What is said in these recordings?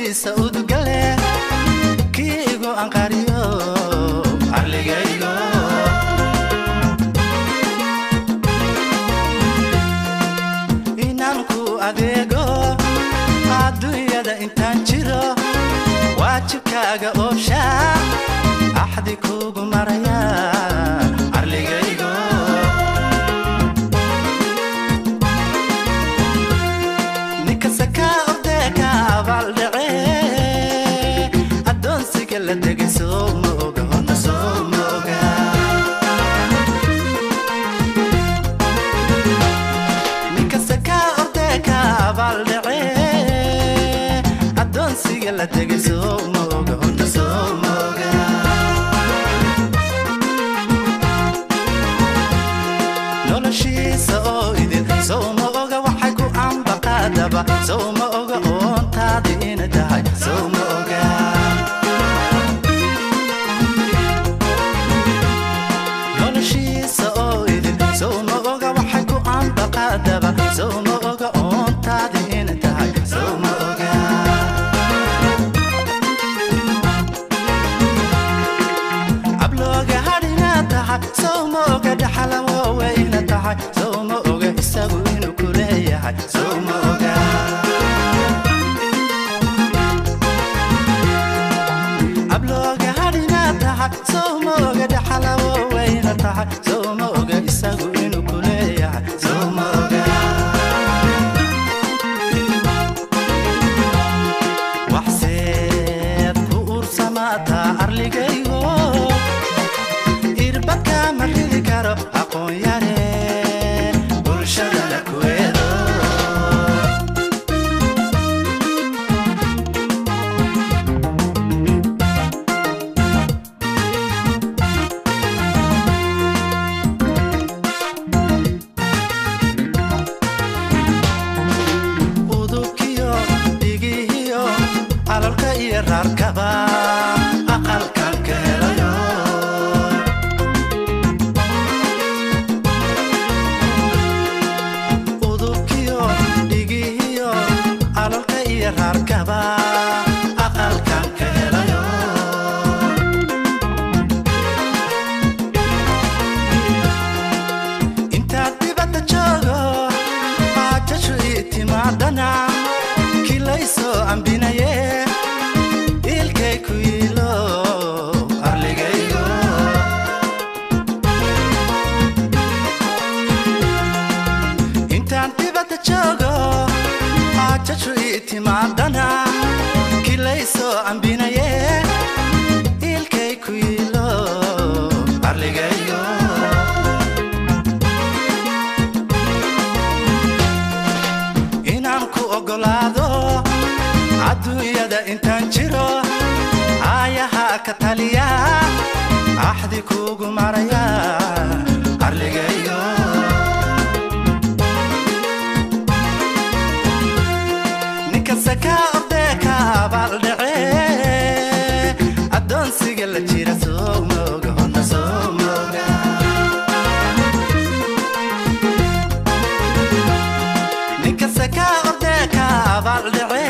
noloshiisa udugale kiigu anqariyo arligaygo inanku adeego adduunyada intaan jiro waajibkaaga oosha axdi kugu maraya arligaygo nikasaka ordeka abaldhace addoonsiga la degay soo mooga hona soo mooga nikasaka ordeka abaldhace addoonsiga la degay soo mooga hona soo mooga noloshiisa oo idin soo mooga waxay ku ambaqaadaba soo mooga oontaadi ina tahay soo mooga noloshiisa oo idin soo mooga waxay ku ambaqaadaba soo mooga oontaadi ina tahay soo mooga ablooga hadina tahay soo mooga dhaxalawo wayna tahay soo mooga isagu inuu ku leeyahay soo mooga ablooga hadina tahay soo mooga dhaxalawo wayna tahay soo mooga isagu inuu ku leeyahay soo mooga waxseed ku ursamaata arligaygo irbaka ma ridi karo aqoon yare bulshada la kuweedo udubkiyo dhigihiyo calalka iyo raarkaba aqalkan ka helayo udubkiyo dhigihiyo calalka iyo raarkaba aqalkan ka helayo intaad dibadda joogo haajashu ii timaadana kilaysoo ambinaye ilkay ku yiilo arligaygo intaan dibadda joogo haajashu ii timaadana kilaysoo ambinaye ilkay ku yiilo arligaygo inaan ku ogolaado adduunyada intaan jiro aayaha ka taliya axdi kugu maraya arligaygo ninkasaka ordeka abaldhace addoonsiga la jira soo mooga hona soo mooga ninkasaka ordeka abaldhace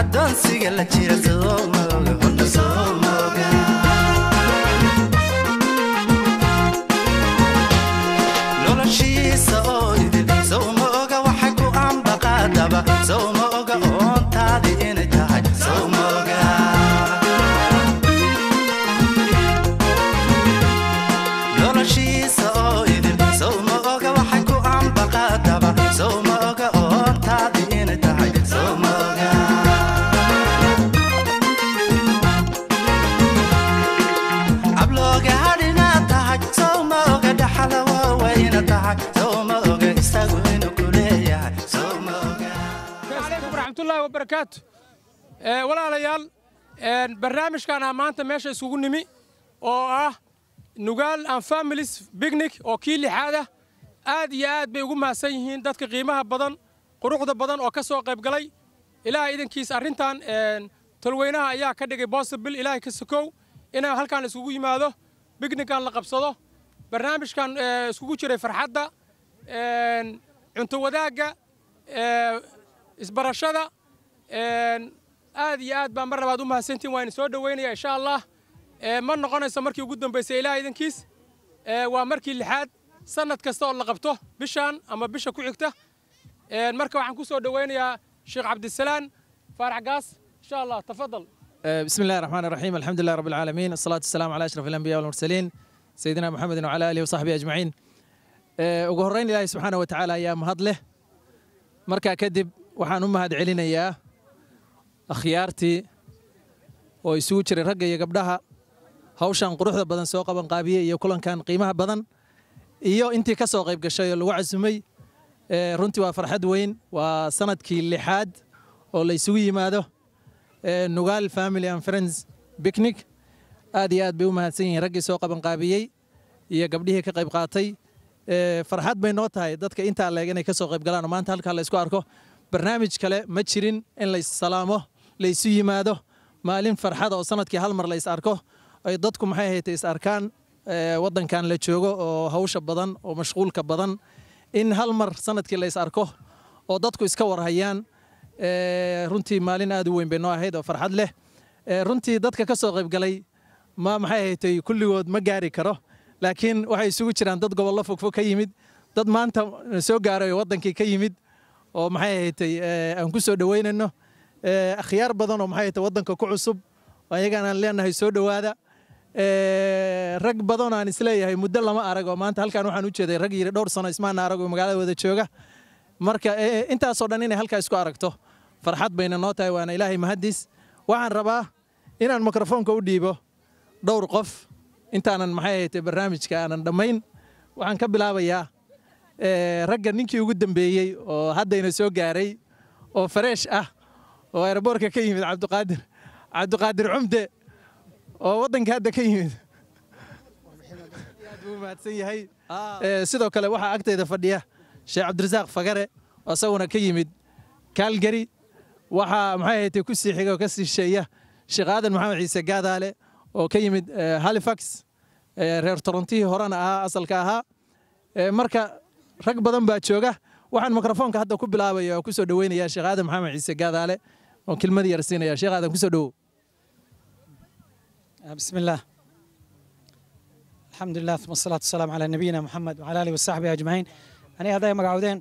addoonsiga la jira soo mooga hona soo mooga noloshiisa oo idin soo mooga waxay ku ambaqaadaba soo mooga oontaadi inay tahay soo mooga noloshiisa oo idin soo mooga waxay ku ambaqaadaba soo mooga oontaadi inay tahay soo mooga ablooga hadina tahay soo mooga dhaxalawo wayna tahay soo mooga isagu inuu ku leeyahay soo mooga عليكم ورحمة الله وبركاته. ولا ليال برنامج كان أمانة ماشي سوق نمي أو نقال أن فاميليز بيكنيك أو كيل حاجة آد بيقوم مع سيهين دتك قيمها بدن قروق بدن أو كسوق قيب قلي إلى إذا كيس أرنتان تلوينها يا كده بوسبل إلى كسكو إنا هل كان سوق يماذا بيكنيك كان لقب صدا برنامج كان سوق شري فرحة أنت وداقة isbarashada aad iyo aad baan mar labaad u mahadsantiin waan soo dhaweynayaa insha Allah ma noqonayso markii ugu dambeysay ilaahay idinkiis waa markii lixaad sanad kasta oo la qabto bishan ama bisha ku xigta marka waxaan ku soo dhaweynayaa Sheekh Cabdisalaan Faarax Gaas insha Allah tafadal بسم الله الرحمن الرحيم الحمد لله رب العالمين الصلاة والسلام على أشرف الأنبياء والمرسلين سيدنا محمد وعلى آله وصحبه أجمعين ugu horeyn ilaahay subxaana wa tacaala ayaa mahad leh markaa kadib waxaan u mahad celinayaa akhyaartii oo isugu jiray ragga iyo gabdhaha hawshan quruxda badan soo qaban qaabiyey iyo kulankan qiimaha badan iyo intii ka soo qayb gashay oo lagu casumay runtii waa farxad weyn waa sanadkii lixaad oo la isugu yimaado Nugaal Family and Friends Picnic aad iyo aad bay u mahadsan yihiin raggii soo qaban qaabiyey iyo gabdhihii ka qayb qaatay farxad bay noo tahay dadka intaa leeg inay ka soo qayb galaan maanta halka la isku arko barnaamij kale ma jirin in la salaamo la isu yimaado maalin farxad oo sanadkii hal mar la is arko ay dadku maxay haytay is arkaan wadankan la joogo oo hawsha badan oo mashquulka badan in hal mar sanadkii la is arko oo dadku iska warhayaan runtii maalin aad u weyn bay noo ahayd oo farxad leh runtii dadka ka soo qayb galay maxay haytay kulligood ma gaari karo laakiin waxay isugu jiraan dad gobollo fogfog ka yimid dad maanta soo gaaray wadankii ka yimid oo maxay haytay aan ku soo dhaweynayno akhyaar badan oo maxay haytay wadanka ku cusub ayagana aan leenahay soo dhawaada rag badan aan isleeyahay muddo lama arag oo maanta halkan waxaan u jeeday rag yiri dhowr sano ismaan arag oo magaalada wada jooga marka intaas oo dhan inay halka isku aragto farxad bayna noo tahay waana ilaahay mahadiis waxaan rabaa inaan mikrofoonka u dhiibo dhowr qof intaanan maxay haytay barnaamijka aanan dhammayn waxaan ka bilaabayaa ragga ninkii ugu dambeeyey oo haddayna soo gaaray oo fresh ah oo airportka ka yimid cabdiqaadir cumde oo waddanka hadda ka yimid aad buu mahadsan yahay sidoo kale waxaa agtayda fadhiya Sheekh Cabdirasaaq Fagare oo asaguna ka yimid Calgary waxaa maxay haytay ku sii xiga oo ka sii sheeya Sheekh Aadan Maxamed Ciise Gaadaale oo ka yimid Halifax reer Toronto horena asalka ahaa marka rag badan baa jooga waxaan mikrofoonka hadda ku bilaabaya oo ku soo dhaweynaya Sheekh Aadan Maxamed Ciise Gaadaale oo kelmad yar siinaya Sheekh Aadan ku soo dhaw بسم الله الحمد لله ثم الصلاة والسلام على نبينا محمد وعلى آله وصحبه أجمعين أنا هذا مقعودين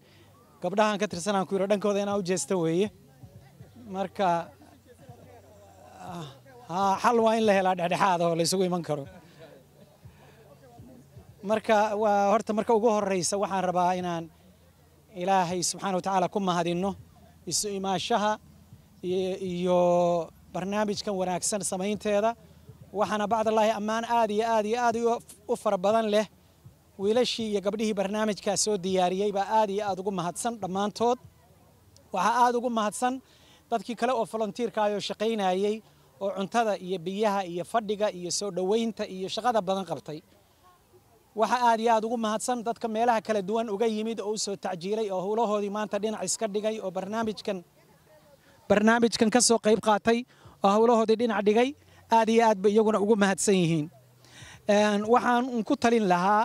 قبلها كتر سنة كوير دنكو ذينا وجستوي مركا حلوة إن له لا هذا ولا يسوي منكره مركا وهرت مركا وجوه الرئيس وحن رباينا إلهي سبحانه وتعالى كم هذه إنه يسوي ما شها يو برنامج كان وناكسن سمين تهذا وحنا بعد الله أمان آدي وفر بدن له ويلشي يقبله برنامج كاسود دياري يبقى آدي قم هاتسن ضمان تود وها قم هاتسن dadkii kale oo volunteer ka ayo shaqeynayay oo cuntada iyo biyaha iyo fadhiga iyo soo dhaweynta iyo shaqada badan qabtay waxa aad ugu mahadsan dadka meelaha kala duwan uga yimid oo soo tacjiilay oo howlahoodii maanta dhinac iska dhigay oo barnaamijkan ka soo qayb qaatay oo howlahoodii dhinac dhigay aad bay iyaguna ugu mahadsan yihiin waxaan ku talin lahaa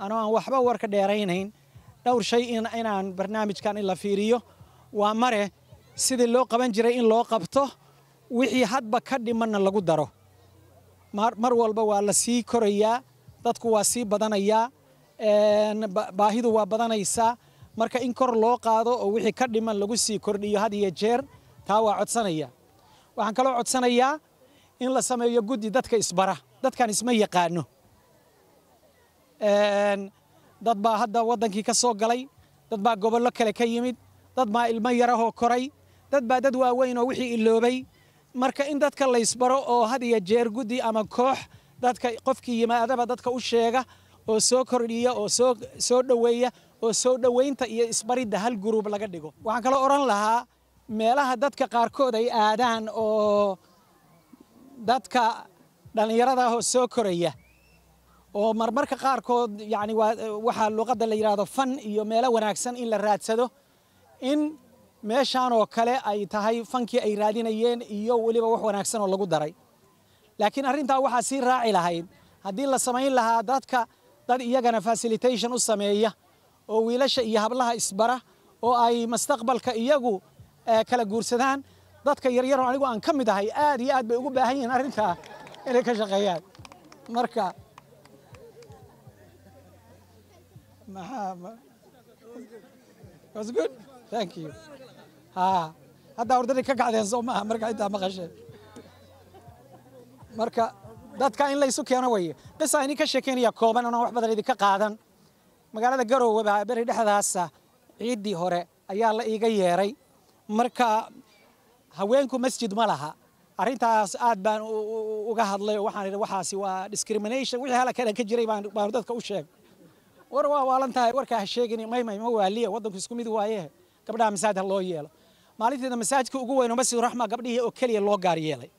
aan waxba warka dheeraynayn dhowr shay inaan barnaamijkan la fiiriyo waa mare sidii loo qaban jiray in loo qabto wixii hadba ka dhimanna lagu daro mar walba waa la sii korayaa dadku waa sii badanayaa baahidu waa badanaysaa marka in kor loo qaado oo wixii ka dhiman lagu sii kordhiyo had iyo jeer taa waa codsanaya waxaan kaloo codsanayaa in la sameeyo guddi dadka isbara dadkan isma yaqaano dad baa hadda wadankii ka soo galay dad baa gobollo kale ka yimid dad baa ilmo yarahoo koray dad baa dad waaweyn oo wixii iloobay marka in dadka la isbaro oo had iyo jeer guddi ama koox dadka qofkii yimaadaba dadka u sheega oo soo kordhiya oo soo dhaweeya oo soo dhaweynta iyo isbaridda hal group laga dhigo waxaan kala oran lahaa meelaha dadka qaarkood ay aadaan oo dadka dhalinyarada oo soo koraya oo marmarka qaarkood yani waxa luqadda la yiraahdo fan iyo meelo wanaagsan in la raadsado in meeshaan oo kale ay tahay fankii ay raadinayeen iyo waliba wax wanaagsan oo lagu daray laakiin arrintaa waxa si raaci lahayd haddii la samayn lahaa dad iyagana facilitation u sameeya oo wiilasha iyo hablaha isbara oo ay mustaqbalka iyagu kala guursadaan dadka yaryaroo anigu aan ka mid ahay aad iyo aad bay ugu baahan yihiin arrintaa inay ka shaqeeyaan marka was good thank you hadda ordadii ka kacdeen soo maaha marka intaa maqasheen marka dadka in la isu keeno weeye qisa idin ka sheekeynaya kooban oo wax badan idinka qaadan magaalada Garowe baa bari dhexdaasa ciidii hore ayaa la iiga yeeray marka haweenku masjid ma laha arintaas aad baan uga hadlay waxaan idhi waxaasi waa discrimination wixii hala kale ka jiray baan dadka u sheegay war waa waalantahay warka ha sheegin ma waaliya wadanku isku mid waaye gabdhaha masaajid loo yeelo maalinteeda masaajidka ugu weyn oo Masjid Raxma gabdhihii oo kaliya loo gaar yeelay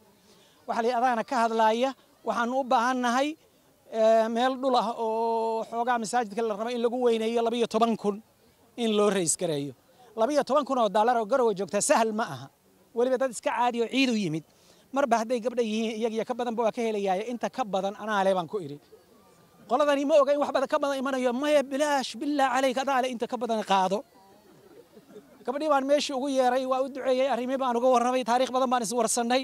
waxa la adaana ka hadlaaya waxaan u baahannahay meel dhul ah oo xoogaa masaajidka la rabo in lagu weyneeyo 12,000 in loo rays gareeyo 12,000 oo dollar oo Garowe joogta sahal ma aha waliba dad iska caadi oo ciid u yimid marba haday gabdha yihiin iyaga ka badan baa ka helayaa inta ka badan anaa leeban ku iri qoladani ma oga in wax badan ka badan imanayo ma bilaash bilaa calayka adaale inta ka badan qaado gabadhii baan meeshii ugu yeeray waa u duceeyay arrimay baan uga warramay taariikh badan baan is warsanay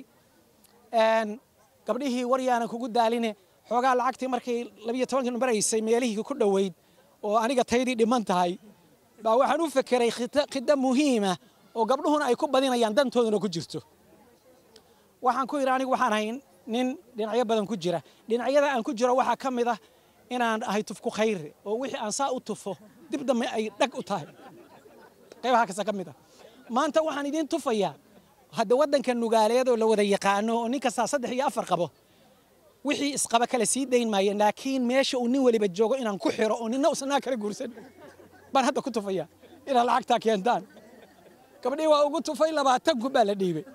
gabdhihii waryaana kugu daaline xoogaa lacagtii markay 12 maraysay meelihii ku dhaweyd oo aniga taydii dhiman tahay baa waxaan u fakiray khidda muhiima oo gabdhuhuna ay ku badinayaan dantooduna ku jirto waxaan ku yiri anigu waxaan ahay nin dhinacyo badan ku jira dhinacyada aan ku jiro waxa ka mid ah inaan ahay tufku khayr oo wixii aan saa u tufo dib dambe ay dhag u tahay qaybaha ka mid ah maanta waxaan idin tufayaa hadda wadanka nugaaleed oo la wada yaqaano oo ninka 3 iyo 4 qabo wixii isqaba kala sii deyn maayeen laakiin meesha uu nin waliba joogo inaan ku xiro oo ninna usna kala guursan baan hadda ku tufaya ila lacagta keentaan gabadhii waa ugu tufay 20 ku baa la dhiibay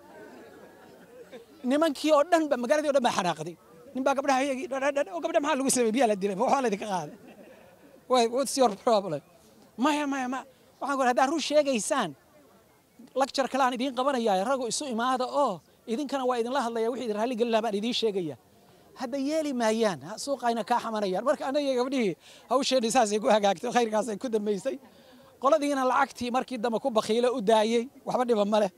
nimankii oo dhan magaaladii oo dhan baa xanaaqday nin baa gabdhaha oo gabdha maxaa lagu sameeyay biya la dilay waxa la idinka qaaday what's your problem maya waxaan ku hadaa ruu sheegaysaan lecture kale aan idin qabanaya rago isu imaada oo idinkana waa idin la hadlaya wixii idin raalli galin baan idin sheegaya hadda yeeli maayaan suuqayna ka xamanayaan marka anaga gabdhihii hawsheedii saasay ku hagaagtay khayrkaasay ku dambeysay qoladiina lacagtii markii dambe ku baqiilo u daayay waxba dhiba male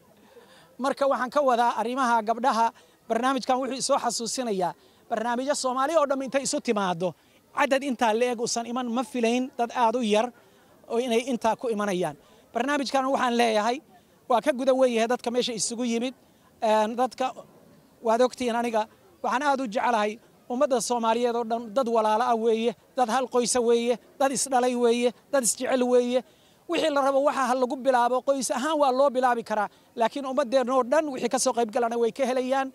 marka waxaan ka wadaa arrimaha gabdhaha barnaamijkan wuxuu soo xasuusinayaa barnaamijyo Soomaali oo dhan inta isu timaado cadad inta leeg usan iman ma filayn dad aad u yar oo inay inta ku imanayaan barnaamijkan waxaan leeyahay waa ka gudan weeyahay dadka meesha isugu yimid dadka waad ogtiin aniga waxaan aad u jecelahay ummadda Soomaaliyeed oo dhan dad walaalo ah weeye dad hal qoys weeye dad isdhalay weeye dad isjecel weeye wixii la rabo waxa lagu bilaabo qoys ahaan waa loo bilaabi karaa laakiin ummadeena oo dhan wixii ka soo qayb galana way ka helayaan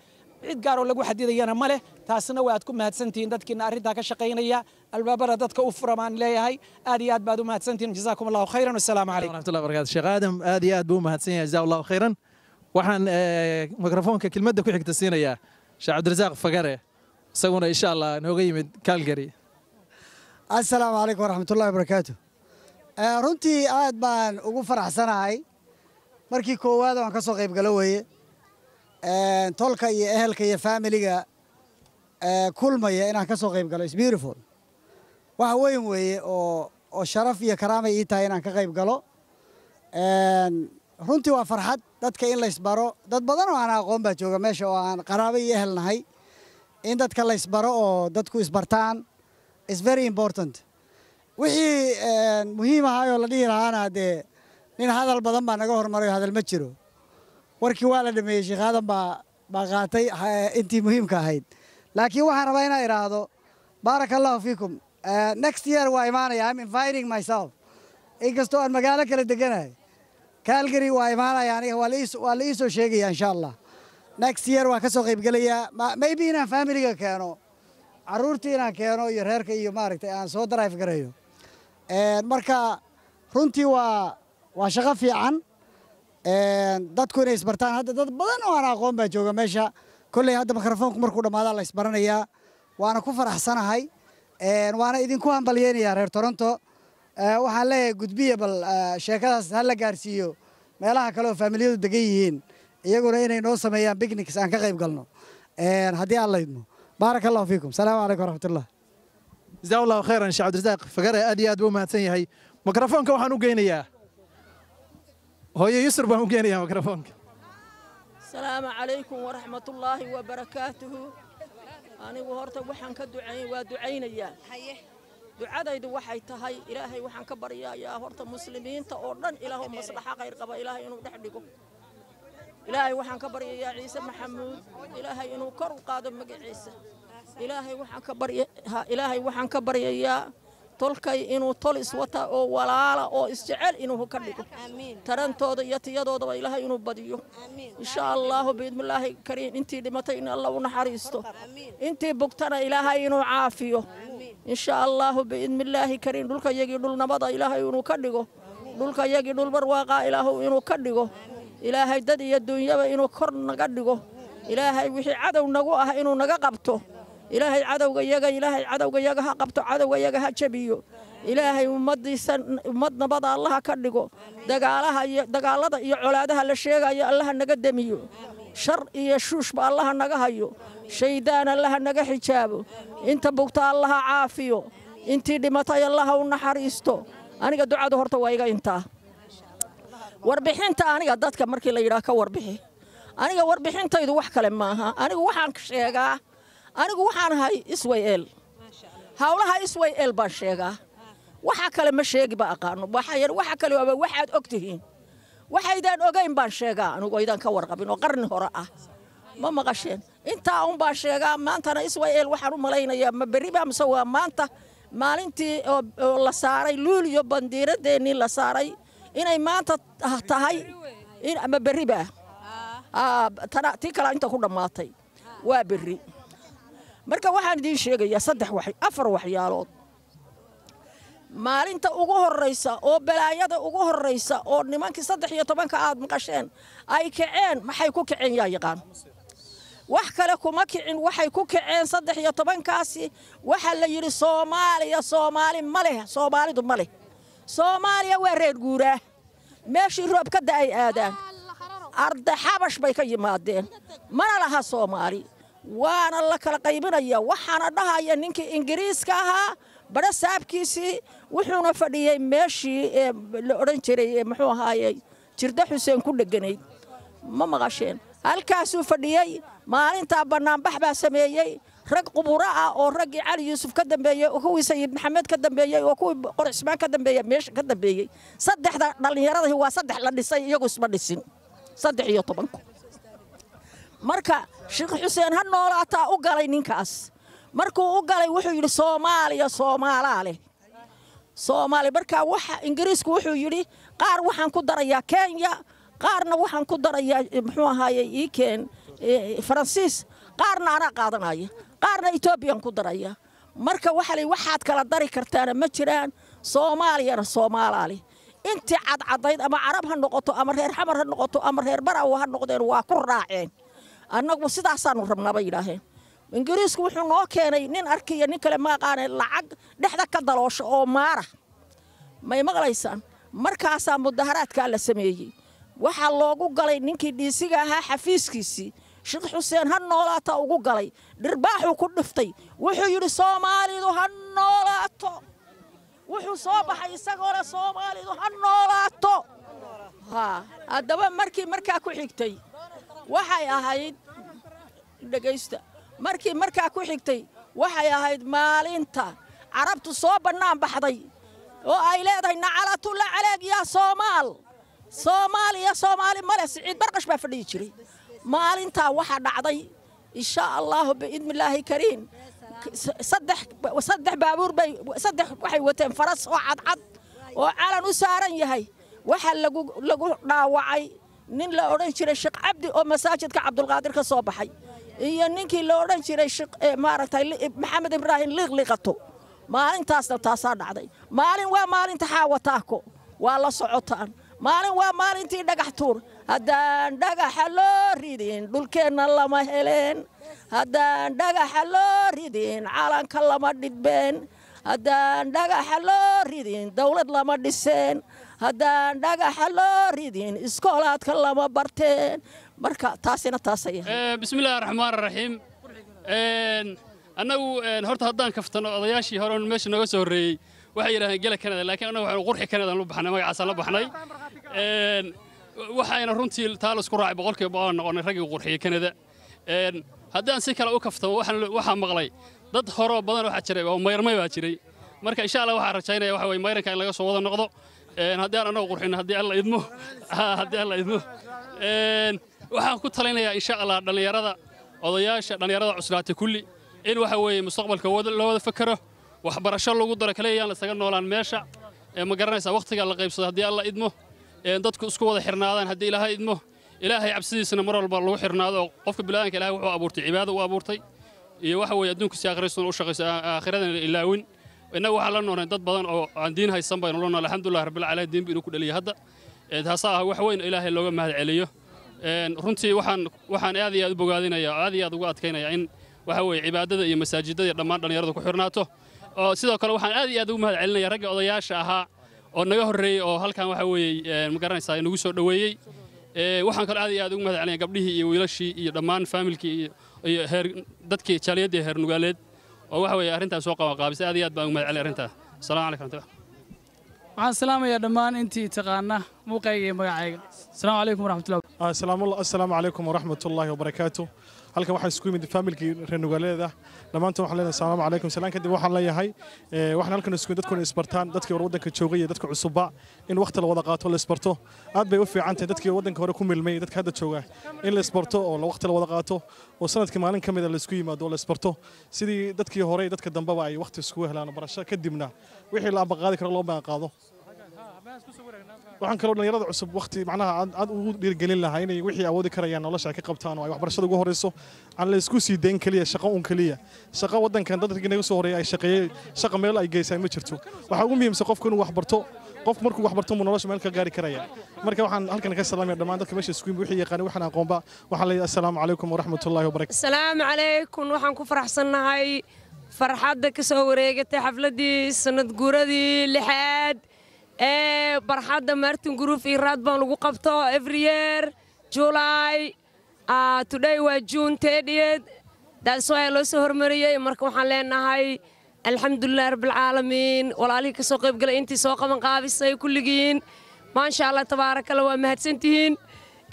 cid gaar oo lagu xadidayana male taasna waad ku mahadsantiin dadkiina arrinta ka shaqeynaya albaabada dadka u furamaan leeyahay aad iyo aad baad u mahadsantiin jazaakumullahu khayran wassalaamu calaykum warahmatullahi wabarakatuh sheekh aadam aad iyo aad buu mahadsan yahay jazaakallahu khayran waxaan mikrofoonka kelmadda ku xigta siinayaa sheekh Cabdirasaaq Fagare isaguna insha Allah nooga yimid Calgary assalaamu calaykum warahmatullahi wabarakatuh runtii aad baan ugu faraxsanahay markii koowaad aan ka soo qayb galo weeye tolka iyo ehelka iyo familiga kulmaya inaan ka soo qayb galo is beautiful waxa weyn weeye oo sharaf iyo karaama ii tahay inaan ka qayb galo runtii waa farxad dadka in la isbaro dad badan oo aan aqoon baa jooga meesha oo aan qaraabo iyo ehel nahay in dadka la isbaro oo dadku isbartaan is very important wixii muhiim ah oo la dhihi lahaana dee nin hadal badan baa naga hormaray hadal ma jiro warkii waa la dhameeyay sheekh aadan baa qaatay intii muhiimka ahayd laakiin waxaan rabaa inaan iraahdo barakallahu fiikum next year waa imaanaya I'm inviting myself inkastoo aan magaalo kala deganahay Calgary waa imaanaya aniga waa la ii soo sheegaya insha Allah next year waa ka soo qayb galayaa maybe inaan familiga keeno caruurtii inaan keeno iyo reerka iyo maaragtay aan soo drive gareeyo marka runtii waa shaqo fiican dadku inay isbartaan hadda dad badan oo aan aqoon baa jooga meesha kolley hadda mikrofoonku markuu dhammaada la isbaranayaa waana ku faraxsanahay waana idinku hambalyeynayaa reer Toronto waxaan leeyahay gudbiya bal sheekadaas hal la gaarsiiyo meelaha kale oo familiyadu degan yihiin iyaguna inay noo sameeyaan picnics aan ka qayb galno haddii aan laydmo barakallahu fiikum salaamu calaykum waraxmatullah jazaakallahu khayran sheekh Cabdirasaaq Fagare aad iyo aad buu mahadsan yahay mikrofoonka waxaan u geynayaa hooyo Yusur baan u geynayaa mikrofoonka السلام عليكم ورحمة الله وبركاته. أنا وهرت وحن كدعين ودعين يا دعاء وحي تهي إلهي وحن كبر يا هرت مسلمين تأردن إلههم مصلحة غير قبل إلهي إنه نحدقه إلهي وحن كبر يا عيسى محمود إلهي إنه كر قادم مع عيسى إلهي وحن كبر يا tolkay inuu tol iswata oo walaala oo isjecel inuu ka dhigo tarantooda iyo tiyadooda ilaahay inuu badiyo insha Allah biidmillaahi kariim intii dhimatay in Allah u naxariisto intii bugtana ilaahay inuu caafiyo insha Allah biidmillaahi kariim dhulka yagi dhul nabada ilaahay inuu ka dhigo dhulka yagi dhul barwaaqa ilaahay inuu ka dhigo ilaahay dad iyo dunyaba inuu kor naga dhigo ilaahay wixii cadow nagu ah inuu naga qabto إلهي عدو يجا قبط عدو يجا هجبيو إلهي مدنا بضع الله كردقو دقالها يعولادها للشيء يا الله نقدميو شر يشوش بالله نجهيو شيدان الله نجح حجابه أنت بقت الله عافيو أنت دمتي الله ونحريستو أنا قد دعاء هرت ويجا أنت وربحين أنا قدرت كمركي ليراك وربحي أنا وربحين تيدو وح كلامها أنا وحنك شيء أنا وحنا هاي إسرائيل هؤلاء إسرائيل باشيغا وحا كلمة شيء بقى قانو وحير وحا كلمة واحد أكتهين وحيدان أوجين باشيغا أنا قايدان كورقبين وقرن هراء ما مغشين أنت أم باشيغا ما أنت أنا إسرائيل وحرو ملايين يا مبريبا مسوا ما أنت مالنتي لصاري لوليو بنديرة ديني لصاري إني ما أنت تهاي إن مبريبا ترى تيكلا أنت كل ماتي وابري marka waxaan idin sheegayaa 4 waxyaalood maalinta ugu horeysa oo balaayada ugu horeysa oo nimankii 13 aad maqasheen ay kaceen maxay ku kaceen yaa yaqaan wax kale kuma kicin waxay ku kaceen 13 kaasi waxa la yiri Soomaali male Soomaaliya waa reer guura meeshii roob ka daay aadaan arda xabash bay ka yimaadeen mana laha Soomaali وانا الله كلا قيبنا يا وحنا ده يا نينك إنجليز كها بدأ سابكيسي وحنا فديه ماشي لورنتري محو هاي ترد حسين كل الجنيد ما مغشين هالكاسو فديه ما أنت برنامج بحبة سمية رق قبراء أو رق علي يوسف كدم بيه وهو سيد محمد كدم بيه وهو قرش ما كدم بيه مش كدم بيه صدق ده الهيرة هو صدق للي يجوز مدرسين صدق يا طبعا marka Sheekh Xuseen ha noolaataa u galay ninkaas markuu u galay wuxuu yiri Soomaali marka waxa Ingiriisku wuxuu yiri qaar waxaan ku darayaa Kenya qaarna waxaan ku darayaa muxuu ahaayay Faransiis qaarna ana qaadanaya qaarna Ethiopian ku daraya marka waxaad kala dari kartaan ma jiraan Soomaali inta cadayd ama Arab ha noqoto ama reer xamar ha noqoto ama reer baraw ha noqdeen waa ku raaceen annagu sidaasaanu rabnaa bay yiraahdeen Ingiriisku wuxuu noo keenay nin arkiya nin kale ma aqaan lacag dhexda ka daloosho oo maara may maqlaysaan markaas mudaharaadka la sameeyay waxa loogu galay ninkii dhiisiga ahaa xafiiskiisii Sheekh Xuseen ha noolaato ugu galay dhirbaaxu ku dhiftay wuxuu yiri Soomaalidu ha noolaato wuxuu soo baxay isagoo la Soomaalidu ha noolaato haddaba markaa ku xigtay waxay ahayd dhageysta markaa ku xigtay waxay ahayd maalinta carabtu soo banaan baxday oo ay leedahay nacalatu la calaag ya Soomaali male Siciid Barqash baa fadhiyi jiray maalinta waxa dhacday insha Allah biidmillaahi kariim saddex baabuur bay waxay wateen faras oo cadcad oo calan u saaran yahay waxa lagu dhaawacay nin la oran jiray Sheekh Cabdi oo masaajidka Cabdulqaadir ka soo baxay iyo ninkii la oran jiray Sheekh maaragtay Maxamed Ibrahim liqliqato maalintaasna taasaa dhacday maalin waa maalinta xaawataako waa la socotaan maalin waa maalintii dhagax tuur haddaan dhagaxa loo ridin dhulkeenna lama heleen haddaan dhagaxa loo ridin calanka lama dhidbeen haddaan dhagaxa loo ridin dawlad lama dhiseen haddaan dhagaxa loo ridin iskoolaadka lama barteen marka taasina taasay bismillaahir rahmaanir rahiim annagu horta haddaan kaftano odayaashii hore meesha naga soo horeeyay waxay yiraahdeen gala Kanada laakiin annagu waxaan qurxi Kanada lu baxnay magacaas la baxnay waxayna runtii taal isku raacay boqolkiiba boqol noqonay raggii qurxiyay Kanada haddaan si kale u kaftamo waxaan maqlay dad hore badan waxa jiray oo mayrmay baa jiray marka insha Allah waxaan rajaynayaa waxa way mayranka in laga soo wada noqdo haddii aan anagu qurxin haddii alla idmo waxaan ku talinayaa insha Allah dhalinyarada odayaasha dhalinyarada cuslaatay kulli in waxa weeye mustaqbalka loo wada fakaro waxbarasho lagu daro kaleeyaan la isaga noolaan meesha ma garanaysaa waqtiga la qaybsado haddii alla idmo dadku isku wada xirnaadaan haddii ilaahay idmo ilaahay cabsidiisana mar walba lagu xirnaado qofka bilaadanka ilaahay wuxuu abuurtay cibaado uu abuurtay iyo waxa weeye adduunka si aakhiraysan u shaqayso aakhiradan ilaawin innagu waxaan la noolay dad badan oo aan diin haysan baynu la noolay alxamdulillaah rabbil caalamiin diin inuu ku dhaliyo hadda taasa wax weyn ilaahay looga mahad celiyo runtii waxaan aad iyo aad u bogaadinayaa aad iyo aad ugu adkaynayaa in waxa weeye cibaadada iyo masaajidada dhammaan dhalinyaradu ku xirnaato oo sidoo kale waxaan aad iyo aad ugu mahad celinayaa ragga odayaasha ahaa oo naga horreeyay oo halkan waxa weeye ma garanaysaa inagu soo dhaweeyay waxaan kale aad iyo aad ugu mahad celinayaa gabdhihii iyo wiilashii iyo dhammaan familkii iyo dadkii jaaliyadii heer nugaaleed oo waxa weeye arrintaas soo qaabisay aad iyo aad baan ugu mahad celinayaa arrintaas assalaamu calaykum waxaan salaamayaa dhammaan intii taqaana muuqayga iyo magacayga assalaamu calaykum waraxmatullahi assalaamu calaykum waraxmatullaahi wabarakaatu halkan waxaa isku yimid familkii reer nugaaleed ah dhammaantood waxaan leenahay assalaamu calaykum salaan kadib waxaan leeyahay waxaan halkan isku dadkuna isbartaan dadkii hore waddanka joogay iyo dadka cusubba in waqti la wada qaato la isbarto aad bay u fiican tahay dadkii waddanka hore ku milmay dadka hadda jooga in la isbarto oo waqti la wada qaato oo sanadkii maalin ka mid ah la isku yimaado oo la isbarto sidii dadkii hore iyo dadka dambaba ay waqti iskugu helaan barasho kadibna wixii la qaadi karo loo baan qaado waxaan kaloo dhalinyarada cusub waqti macnaha aad ugu dhiirgelin lahaa inay wixii awoodi karayaan nolosha ka qabtaan oo ay waxbarashada ugu horeyso aan la isku sii dayn kaliya shaqo un kaliya shaqo waddankan dadkii naga soo horeeyay ay shaqeeyay shaqo meel ay geysay ma jirto waxa ugu muhiimsan qofku inuu wax barto qof markuu wax barto nolosha meel ka gaari karaya marka waxaan halkan ka salaamayaa dhammaan dadka meesha isku yimid wixii yaqaan waxaan aqoonba waxaan leeyahay assalaamu calaykum waraxmatullaahi wabarakaatu assalaamu calaykum waxaan ku faraxsanahay farxadda ka soo wareegatay xafladii sanad guuradii 6 barxadda Martin Group iyo Radban lagu qabto every year July today waa June 30th that's why loo soo hormariyay marka waxaan leenahay alxamdulillah rabbil caalamiin walaalihii ka soo qayb galay intii soo qaban qaabisay kulligiin ma sha Allah tabarakallah waa mahadsantihiin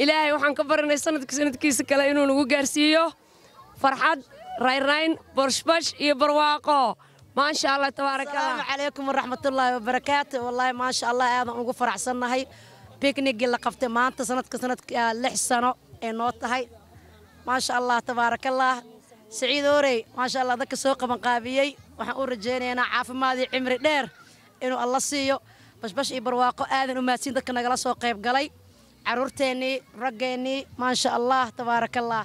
ilaahay waxaan ka baranay sanadkiisa kale inuu nagu gaarsiiyo farxad rayrayn borshbash iyo barwaaqo ما شاء الله تبارك الله. السلام عليكم ورحمة الله وبركاته والله ما شاء الله هذا أنقو فرح سنة هاي بيكنيك اللي قفت ما أنت سنة لح سنة النوت هاي ما شاء الله تبارك الله سعيد أوري ما شاء الله ذاك سوق من قابيي وحنقول رجاني أنا عارف ماذي عمري دير إنه الله سيو باش يبرواقو آذن وما سين ذاك نقلا سوق قيب قلي عرورتيني رجيني ما شاء الله تبارك الله